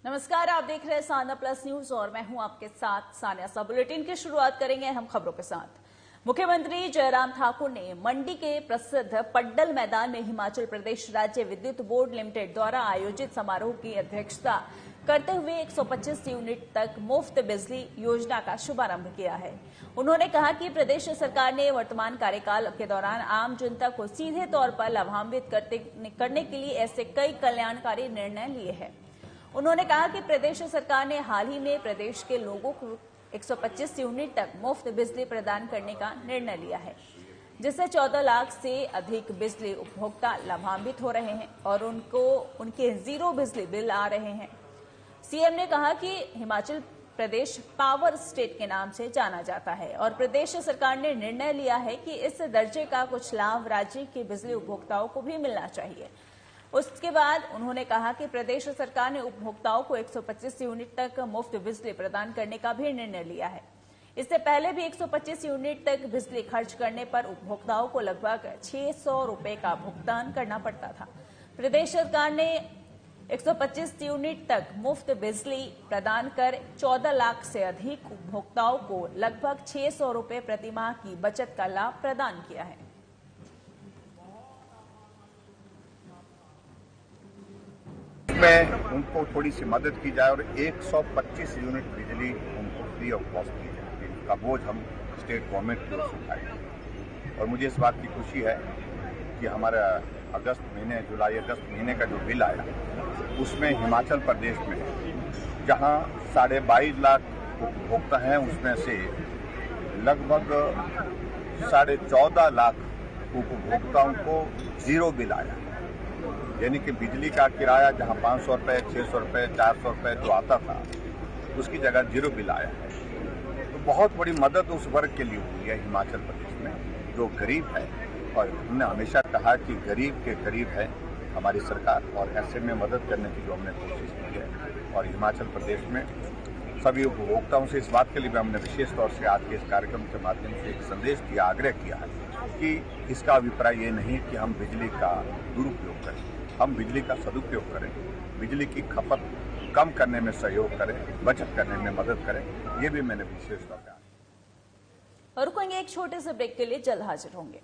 नमस्कार, आप देख रहे हैं सान्या प्लस न्यूज और मैं हूं आपके साथ सान्या। सा बुलेटिन की शुरुआत करेंगे हम खबरों के साथ। मुख्यमंत्री जयराम ठाकुर ने मंडी के प्रसिद्ध पड्डल मैदान में हिमाचल प्रदेश राज्य विद्युत बोर्ड लिमिटेड द्वारा आयोजित समारोह की अध्यक्षता करते हुए 125 यूनिट तक मुफ्त बिजली योजना का शुभारंभ किया है। उन्होंने कहा कि प्रदेश सरकार ने वर्तमान कार्यकाल के दौरान आम जनता को सीधे तौर पर लाभान्वित करने के लिए ऐसे कई कल्याणकारी निर्णय लिए हैं। उन्होंने कहा कि प्रदेश सरकार ने हाल ही में प्रदेश के लोगों को 125 यूनिट तक मुफ्त बिजली प्रदान करने का निर्णय लिया है, जिससे 14 लाख से अधिक बिजली उपभोक्ता लाभान्वित हो रहे हैं और उनके जीरो बिजली बिल आ रहे हैं। सीएम ने कहा कि हिमाचल प्रदेश पावर स्टेट के नाम से जाना जाता है और प्रदेश सरकार ने निर्णय लिया है कि इस दर्जे का कुछ लाभ राज्य के बिजली उपभोक्ताओं को भी मिलना चाहिए। उसके बाद उन्होंने कहा कि प्रदेश सरकार ने उपभोक्ताओं को 125 यूनिट तक मुफ्त बिजली प्रदान करने का भी निर्णय लिया है। इससे पहले भी 125 यूनिट तक बिजली खर्च करने पर उपभोक्ताओं को लगभग 600 रुपए का भुगतान करना पड़ता था। प्रदेश सरकार ने 125 यूनिट तक मुफ्त बिजली प्रदान कर 14 लाख से अधिक उपभोक्ताओं को लगभग 600 रुपए प्रतिमाह की बचत का लाभ प्रदान किया है। में उनको थोड़ी सी मदद की जाए और 125 यूनिट बिजली उनको फ्री ऑफ कॉस्ट दी जाए। इनका बोझ हम स्टेट गवर्नमेंट की ओर से उठाएंगे। और मुझे इस बात की खुशी है कि हमारा जुलाई अगस्त महीने का जो बिल आया उसमें हिमाचल प्रदेश में जहां 22.5 लाख उपभोक्ता हैं उसमें से लगभग 14.5 लाख उपभोक्ताओं को जीरो बिल आया, यानी कि बिजली का किराया जहां 500 रुपये, 600 रुपये, 400 रुपये जो आता था उसकी जगह जीरो बिल आया है। तो बहुत बड़ी मदद उस वर्ग के लिए हुई है हिमाचल प्रदेश में जो गरीब है। और हमने हमेशा कहा कि गरीब के करीब है हमारी सरकार और ऐसे में मदद करने की जो हमने कोशिश की है। और हिमाचल प्रदेश में सभी उपभोक्ताओं से इस बात के लिए भी हमने विशेष तौर से आज के इस कार्यक्रम के माध्यम से एक संदेश दिया, आग्रह किया है कि इसका अभिप्राय ये नहीं कि हम बिजली का दुरुपयोग करें, हम बिजली का सदुपयोग करें, बिजली की खपत कम करने में सहयोग करें, बचत करने में मदद करें। ये भी मैंने विशेष तौर पर। और रुकेंगे एक छोटे से ब्रेक के लिए, जल्द हाजिर होंगे।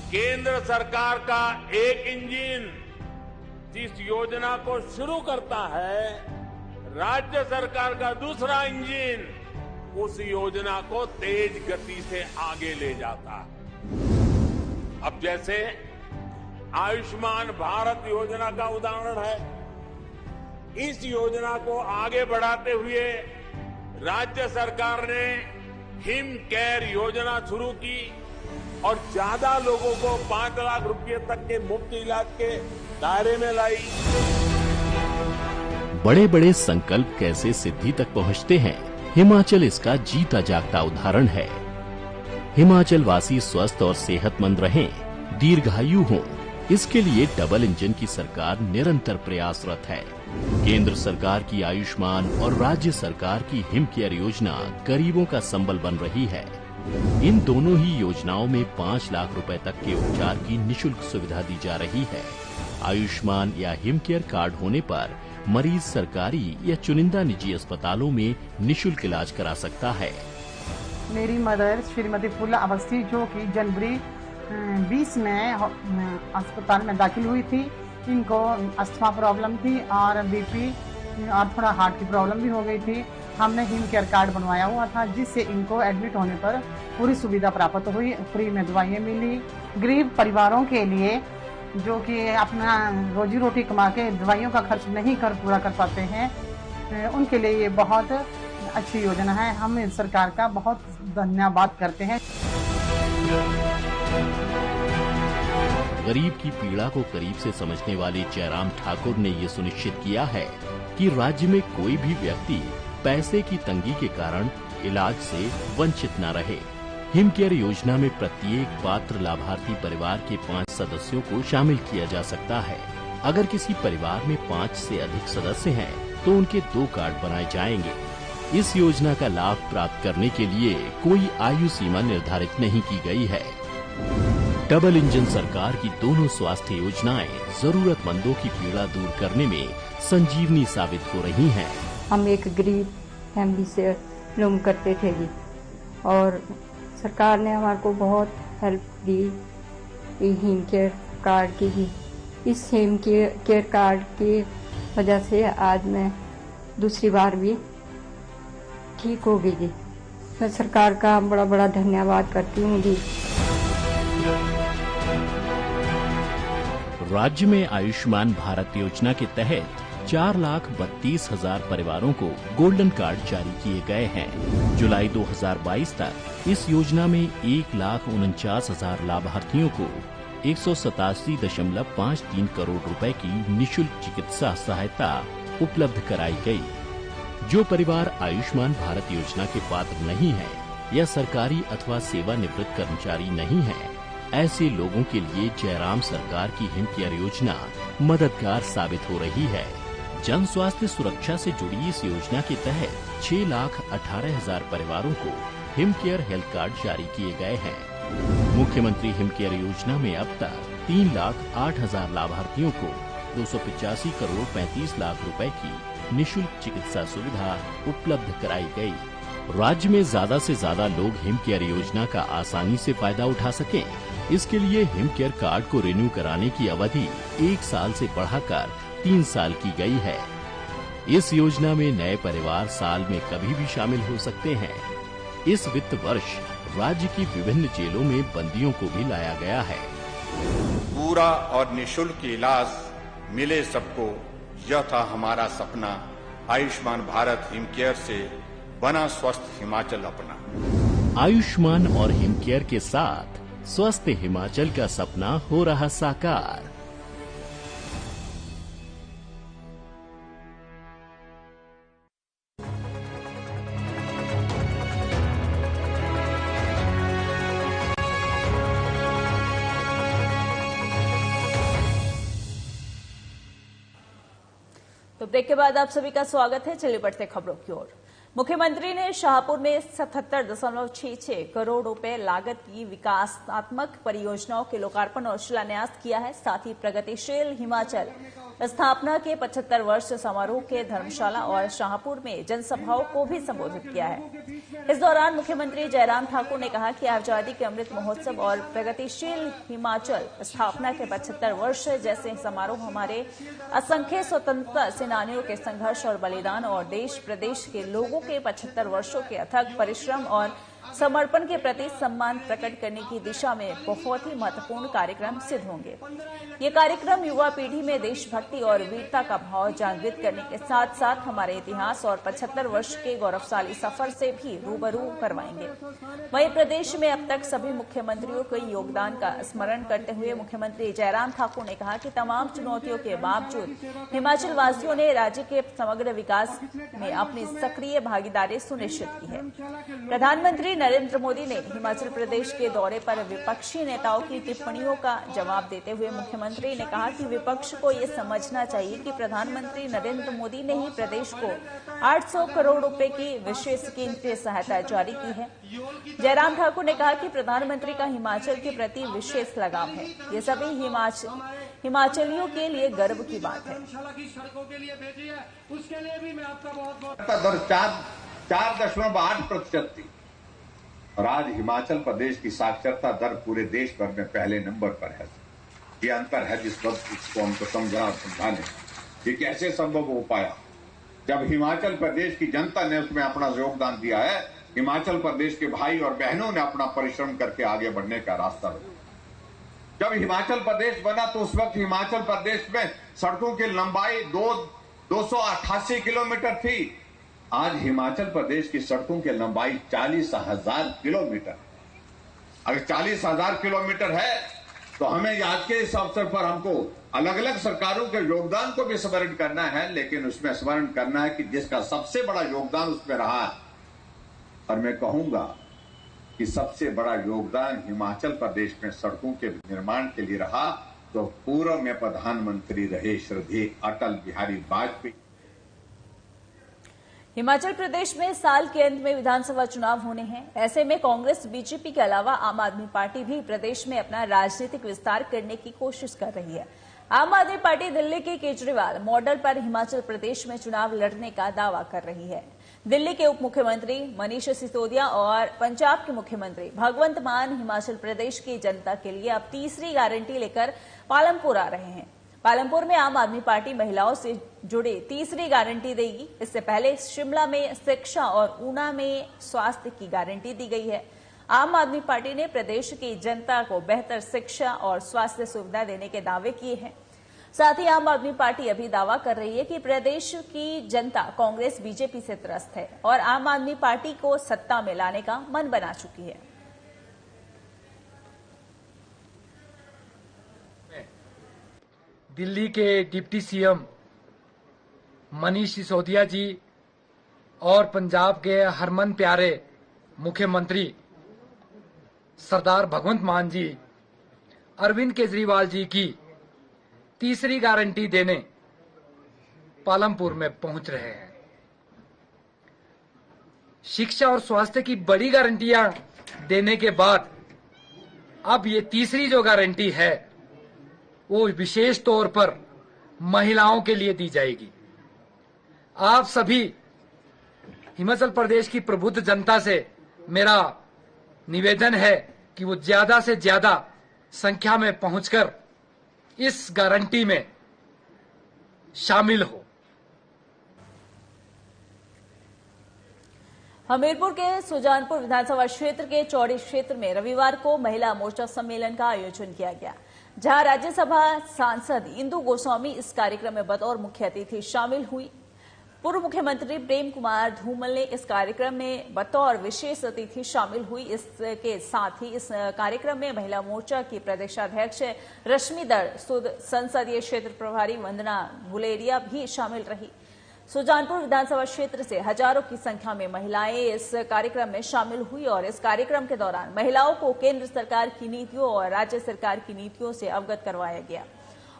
केंद्र सरकार का एक इंजन जिस योजना को शुरू करता है, राज्य सरकार का दूसरा इंजन उस योजना को तेज गति से आगे ले जाता है। अब जैसे आयुष्मान भारत योजना का उदाहरण है, इस योजना को आगे बढ़ाते हुए राज्य सरकार ने हिम केयर योजना शुरू की और ज्यादा लोगों को 5 लाख रुपए तक के मुफ्त इलाज के दायरे में लाई। बड़े बड़े संकल्प कैसे सिद्धि तक पहुंचते हैं, हिमाचल इसका जीता जागता उदाहरण है। हिमाचल वासी स्वस्थ और सेहतमंद रहें, दीर्घायु हों, इसके लिए डबल इंजन की सरकार निरंतर प्रयासरत है। केंद्र सरकार की आयुष्मान और राज्य सरकार की हिम केयर योजना गरीबों का संबल बन रही है। इन दोनों ही योजनाओं में 5 लाख रुपए तक के उपचार की निशुल्क सुविधा दी जा रही है। आयुष्मान या हिम केयर कार्ड होने पर मरीज सरकारी या चुनिंदा निजी अस्पतालों में निशुल्क इलाज करा सकता है। मेरी मदर श्रीमती फूला अवस्थी जो कि जनवरी 20 में अस्पताल में दाखिल हुई थी, इनको अस्थमा प्रॉब्लम थी और बीपी और थोड़ा हार्ट की प्रॉब्लम भी हो गई थी। हमने हिम केयर कार्ड बनवाया हुआ था जिससे इनको एडमिट होने पर पूरी सुविधा प्राप्त हुई, फ्री में दवाइयाँ मिली। गरीब परिवारों के लिए जो कि अपना रोजी रोटी कमा के दवाइयों का खर्च नहीं पूरा कर पाते हैं, उनके लिए ये बहुत अच्छी योजना है। हम इस सरकार का बहुत धन्यवाद करते हैं। गरीब की पीड़ा को करीब से समझने वाले जयराम ठाकुर ने ये सुनिश्चित किया है कि राज्य में कोई भी व्यक्ति पैसे की तंगी के कारण इलाज से वंचित न रहे। हिम केयर योजना में प्रत्येक पात्र लाभार्थी परिवार के 5 सदस्यों को शामिल किया जा सकता है। अगर किसी परिवार में 5 से अधिक सदस्य हैं, तो उनके 2 कार्ड बनाए जाएंगे। इस योजना का लाभ प्राप्त करने के लिए कोई आयु सीमा निर्धारित नहीं की गई है। डबल इंजन सरकार की दोनों स्वास्थ्य योजनाएं जरूरतमंदों की पीड़ा दूर करने में संजीवनी साबित हो रही हैं। हम एक गरीब फैमिली से बिलोंग करते थे जी, और सरकार ने हमारे को बहुत हेल्प दी हिम केयर कार्ड की जी। इस हिम केयर कार्ड की वजह से आज मैं दूसरी बार भी ठीक हो गई जी। मैं सरकार का बड़ा बड़ा धन्यवाद करती हूँ जी। राज्य में आयुष्मान भारत योजना के तहत 4,32,000 परिवारों को गोल्डन कार्ड जारी किए गए हैं। जुलाई 2022 तक इस योजना में 1,49,000 लाभार्थियों को 187.53 करोड़ रुपए की निःशुल्क चिकित्सा सहायता उपलब्ध कराई गई। जो परिवार आयुष्मान भारत योजना के पात्र नहीं है या सरकारी अथवा सेवानिवृत्त कर्मचारी नहीं है, ऐसे लोगों के लिए जयराम सरकार की हिम केयर योजना मददगार साबित हो रही है। जन स्वास्थ्य सुरक्षा से जुड़ी इस योजना के तहत 6,18,000 परिवारों को हिम केयर हेल्थ कार्ड जारी किए गए हैं। मुख्यमंत्री हिम केयर योजना में अब तक 3,08,000 लाभार्थियों को 285 करोड़ 35 लाख रुपए की निःशुल्क चिकित्सा सुविधा उपलब्ध कराई गई। राज्य में ज्यादा से ज्यादा लोग हिम केयर योजना का आसानी से फायदा उठा सकें, इसके लिए हिम केयर कार्ड को रिन्यू कराने की अवधि 1 साल से बढ़ाकर 3 साल की गई है। इस योजना में नए परिवार साल में कभी भी शामिल हो सकते हैं। इस वित्त वर्ष राज्य की विभिन्न जेलों में बंदियों को भी लाया गया है। पूरा और निःशुल्क इलाज मिले सबको, यह था हमारा सपना। आयुष्मान भारत हिम केयर से बना स्वस्थ हिमाचल अपना। आयुष्मान और हिम केयर के साथ स्वस्थ हिमाचल का सपना हो रहा साकार। तो ब्रेक के बाद आप सभी का स्वागत है। चलिए बढ़ते खबरों की ओर। मुख्यमंत्री ने शाहपुर में 77.66 करोड़ रुपए लागत की विकासात्मक परियोजनाओं के लोकार्पण और शिलान्यास किया है। साथ ही प्रगतिशील हिमाचल स्थापना के 75 वर्ष समारोह के धर्मशाला और शाहपुर में जनसभाओं को भी संबोधित किया है। इस दौरान मुख्यमंत्री जयराम ठाकुर ने कहा कि आजादी के अमृत महोत्सव और प्रगतिशील हिमाचल स्थापना के 75 वर्ष जैसे समारोह हमारे असंख्य स्वतंत्रता सेनानियों के संघर्ष और बलिदान और देश प्रदेश के लोगों के 75 वर्षों के अथक परिश्रम और समर्पण के प्रति सम्मान प्रकट करने की दिशा में बहुत ही महत्वपूर्ण कार्यक्रम सिद्ध होंगे। ये कार्यक्रम युवा पीढ़ी में देशभक्ति और वीरता का भाव जागृत करने के साथ साथ हमारे इतिहास और 75 वर्ष के गौरवशाली सफर से भी रूबरू करवाएंगे। वहीं प्रदेश में अब तक सभी मुख्यमंत्रियों के योगदान का स्मरण करते हुए मुख्यमंत्री जयराम ठाकुर ने कहा कि तमाम चुनौतियों के बावजूद हिमाचल वासियों ने राज्य के समग्र विकास में अपनी सक्रिय भागीदारी सुनिश्चित की है। प्रधानमंत्री नरेंद्र मोदी ने हिमाचल प्रदेश के दौरे पर विपक्षी नेताओं की टिप्पणियों का जवाब देते हुए मुख्यमंत्री ने कहा कि विपक्ष को ये समझना चाहिए कि प्रधानमंत्री नरेंद्र मोदी ने ही प्रदेश को 800 करोड़ रुपए की विशेष केंद्रीय सहायता जारी की है। जयराम ठाकुर ने कहा कि प्रधानमंत्री का हिमाचल के प्रति विशेष लगाव है। ये सभी हिमाचलियों के लिए गर्व की बात है। दर 4.8% थी और आज हिमाचल प्रदेश की साक्षरता दर पूरे देश भर में पहले नंबर पर है। ये अंतर है जिस वक्त इसको हमको समझना और समझाने। ये कैसे संभव हो पाया? जब हिमाचल प्रदेश की जनता ने उसमें अपना योगदान दिया है, हिमाचल प्रदेश के भाई और बहनों ने अपना परिश्रम करके आगे बढ़ने का रास्ता बनाया। जब हिमाचल प्रदेश बना तो उस वक्त हिमाचल प्रदेश में सड़कों की लंबाई 288 किलोमीटर थी। आज हिमाचल प्रदेश की सड़कों की लंबाई 40,000 किलोमीटर। अगर 40,000 किलोमीटर है तो हमें आज के इस अवसर पर हमको अलग अलग सरकारों के योगदान को भी स्मरण करना है, लेकिन उसमें स्मरण करना है कि जिसका सबसे बड़ा योगदान उसमें रहा है। और मैं कहूंगा कि सबसे बड़ा योगदान हिमाचल प्रदेश में सड़कों के निर्माण के लिए रहा तो पूर्व में प्रधानमंत्री रहे श्रद्धेय अटल बिहारी वाजपेयी। हिमाचल प्रदेश में साल के अंत में विधानसभा चुनाव होने हैं। ऐसे में कांग्रेस, बीजेपी के अलावा आम आदमी पार्टी भी प्रदेश में अपना राजनीतिक विस्तार करने की कोशिश कर रही है। आम आदमी पार्टी दिल्ली के केजरीवाल मॉडल पर हिमाचल प्रदेश में चुनाव लड़ने का दावा कर रही है। दिल्ली के उप मुख्यमंत्री मनीष सिसोदिया और पंजाब के मुख्यमंत्री भगवंत मान हिमाचल प्रदेश की जनता के लिए अब तीसरी गारंटी लेकर पालमपुर आ रहे हैं। पालमपुर में आम आदमी पार्टी महिलाओं से जुड़े तीसरी गारंटी देगी। इससे पहले शिमला में शिक्षा और ऊना में स्वास्थ्य की गारंटी दी गई है। आम आदमी पार्टी ने प्रदेश की जनता को बेहतर शिक्षा और स्वास्थ्य सुविधा देने के दावे किए हैं। साथ ही आम आदमी पार्टी अभी दावा कर रही है कि प्रदेश की जनता कांग्रेस, बीजेपी से त्रस्त है और आम आदमी पार्टी को सत्ता में लाने का मन बना चुकी है। दिल्ली के डिप्टी सीएम मनीष सिसोदिया जी और पंजाब के हरमन प्यारे मुख्यमंत्री सरदार भगवंत मान जी अरविंद केजरीवाल जी की तीसरी गारंटी देने पालमपुर में पहुंच रहे हैं। शिक्षा और स्वास्थ्य की बड़ी गारंटियां देने के बाद अब ये तीसरी जो गारंटी है वो विशेष तौर पर महिलाओं के लिए दी जाएगी। आप सभी हिमाचल प्रदेश की प्रबुद्ध जनता से मेरा निवेदन है कि वो ज्यादा से ज्यादा संख्या में पहुंचकर इस गारंटी में शामिल हो। हमीरपुर के सुजानपुर विधानसभा क्षेत्र के चौड़ी क्षेत्र में रविवार को महिला मोर्चा सम्मेलन का आयोजन किया गया, जहां राज्यसभा सांसद इंदु गोस्वामी इस कार्यक्रम में बतौर मुख्य अतिथि शामिल हुई। पूर्व मुख्यमंत्री प्रेम कुमार धूमल ने इस कार्यक्रम में बतौर विशेष अतिथि शामिल हुई। इसके साथ ही इस कार्यक्रम में महिला मोर्चा की प्रदेशाध्यक्ष रश्मिधर सुद, संसदीय क्षेत्र प्रभारी वंदना गुलेरिया भी शामिल रही। सुजानपुर विधानसभा क्षेत्र से हजारों की संख्या में महिलाएं इस कार्यक्रम में शामिल हुई और इस कार्यक्रम के दौरान महिलाओं को केंद्र सरकार की नीतियों और राज्य सरकार की नीतियों से अवगत करवाया गया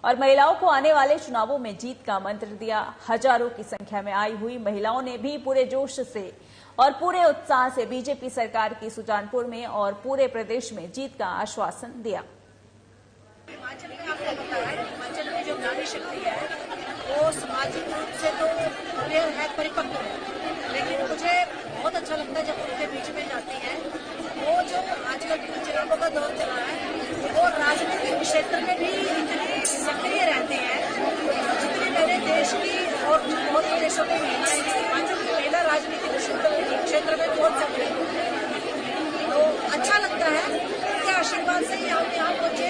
और महिलाओं को आने वाले चुनावों में जीत का मंत्र दिया। हजारों की संख्या में आई हुई महिलाओं ने भी पूरे जोश से और पूरे उत्साह से बीजेपी सरकार की सुजानपुर में और पूरे प्रदेश में जीत का आश्वासन दिया। हिमाचल में आपको पता है, हिमाचल में जो नारी शक्ति है वो सामाजिक रूप से तो है परिपक्व है, लेकिन मुझे बहुत अच्छा लगता है जब उनके बीच में जाती है। वो जो आजकल चुनावों का दौर चला है वो राजनीतिक क्षेत्र में भी इतनी सक्रिय रहते हैं जितने मेरे देश की और बहुत देशों में महिलाएं हैं। हिमाचल की महिला राजनीतिक क्षेत्र में बहुत सक्रिय है, तो अच्छा लगता है। उनके आशीर्वाद से ही हम यहाँ पहुंचे,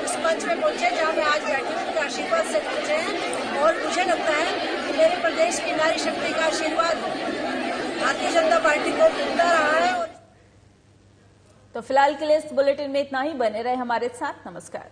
इस मंच में पहुंचे जहाँ मैं आज बैठी हूँ, उनके आशीर्वाद से पहुंचे हैं और मुझे लगता है कि मेरे प्रदेश की नारी शक्ति का आशीर्वाद भारतीय जनता पार्टी को मिलता रहा है। तो फिलहाल के लिए इस बुलेटिन में इतना ही। बने रहे हमारे साथ। नमस्कार।